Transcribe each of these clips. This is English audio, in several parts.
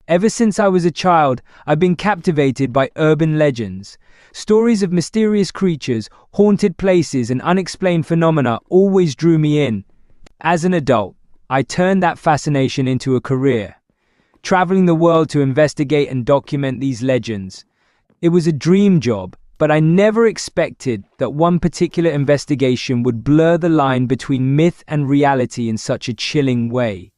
Ever since I was a child, I've been captivated by urban legends. Stories of mysterious creatures, haunted places, and unexplained phenomena always drew me in. As an adult, I turned that fascination into a career, traveling the world to investigate and document these legends. It was a dream job, but I never expected that one particular investigation would blur the line between myth and reality in such a chilling way.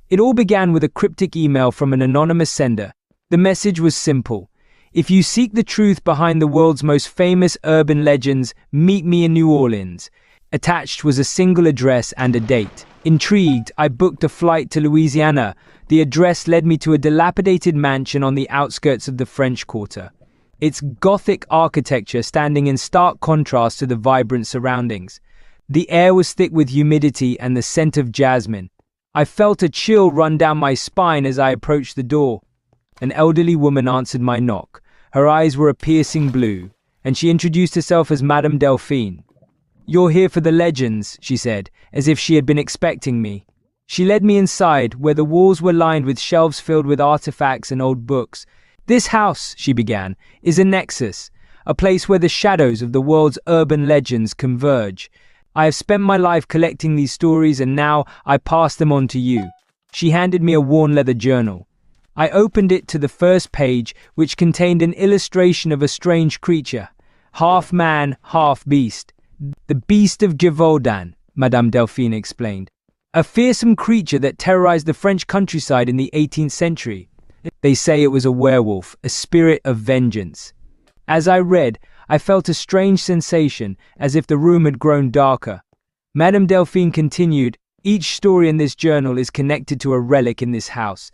It all began with a cryptic email from an anonymous sender. The message was simple: if you seek the truth behind the world's most famous urban legends, meet me in New Orleans. Attached was a single address and a date. Intrigued, I booked a flight to Louisiana. The address led me to a dilapidated mansion on the outskirts of the French Quarter, its Gothic architecture standing in stark contrast to the vibrant surroundings. The air was thick with humidity and the scent of jasmine. I felt a chill run down my spine as I approached the door. An elderly woman answered my knock. Her eyes were a piercing blue, and she introduced herself as Madame Delphine. "You're here for the legends," she said, as if she had been expecting me. She led me inside, where the walls were lined with shelves filled with artifacts and old books. "This house," she began, "is a nexus, a place where the shadows of the world's urban legends converge. I have spent my life collecting these stories, and now I pass them on to you." She handed me a worn leather journal. I opened it to the first page, which contained an illustration of a strange creature, half man, half beast. "The Beast of Gévaudan," Madame Delphine explained. "A fearsome creature that terrorized the French countryside in the 18th century. They say it was a werewolf, a spirit of vengeance." As I read, I felt a strange sensation, as if the room had grown darker. Madame Delphine continued, "Each story in this journal is connected to a relic in this house.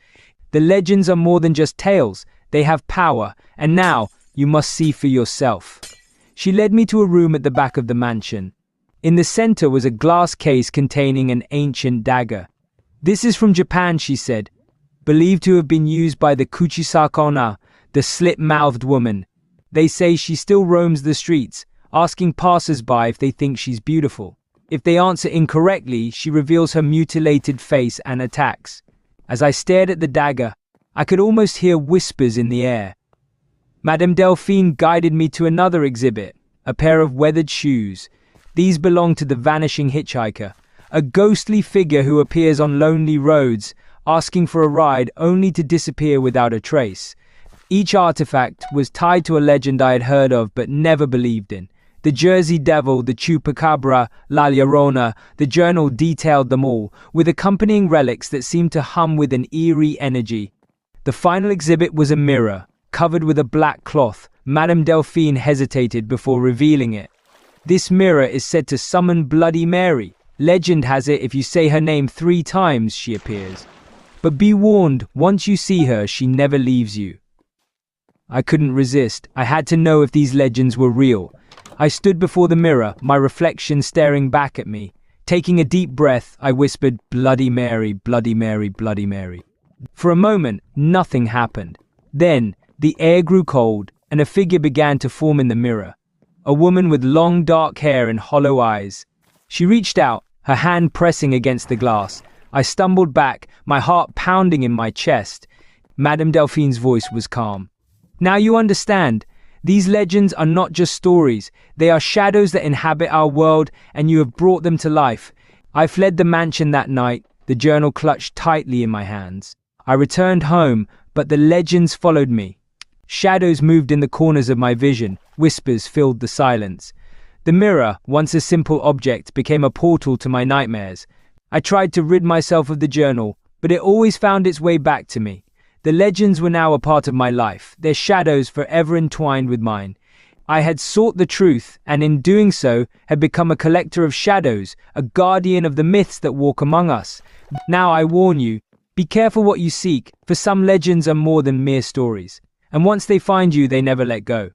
The legends are more than just tales, they have power, and now you must see for yourself." She led me to a room at the back of the mansion. In the center was a glass case containing an ancient dagger. "This is from Japan," she said, "believed to have been used by the Kuchisakona, the slit-mouthed woman. They say she still roams the streets, asking passers-by if they think she's beautiful. If they answer incorrectly, she reveals her mutilated face and attacks." As I stared at the dagger, I could almost hear whispers in the air. Madame Delphine guided me to another exhibit, a pair of weathered shoes. These belong to the vanishing hitchhiker, a ghostly figure who appears on lonely roads, asking for a ride only to disappear without a trace. Each artifact was tied to a legend I had heard of but never believed in. The Jersey Devil, the Chupacabra, La Llorona, the journal detailed them all, with accompanying relics that seemed to hum with an eerie energy. The final exhibit was a mirror, covered with a black cloth. Madame Delphine hesitated before revealing it. "This mirror is said to summon Bloody Mary. Legend has it if you say her name 3 times, she appears. But be warned, once you see her, she never leaves you." I couldn't resist. I had to know if these legends were real. I stood before the mirror, my reflection staring back at me. Taking a deep breath, I whispered, "Bloody Mary, Bloody Mary, Bloody Mary." For a moment, nothing happened. Then, the air grew cold, and a figure began to form in the mirror. A woman with long dark hair and hollow eyes. She reached out, her hand pressing against the glass. I stumbled back, my heart pounding in my chest. Madame Delphine's voice was calm. "Now you understand. These legends are not just stories. They are shadows that inhabit our world, and you have brought them to life." I fled the mansion that night, the journal clutched tightly in my hands. I returned home, but the legends followed me. Shadows moved in the corners of my vision, whispers filled the silence. The mirror, once a simple object, became a portal to my nightmares. I tried to rid myself of the journal, but it always found its way back to me. The legends were now a part of my life, their shadows forever entwined with mine. I had sought the truth, and in doing so, had become a collector of shadows, a guardian of the myths that walk among us. Now I warn you, be careful what you seek, for some legends are more than mere stories. And once they find you, they never let go.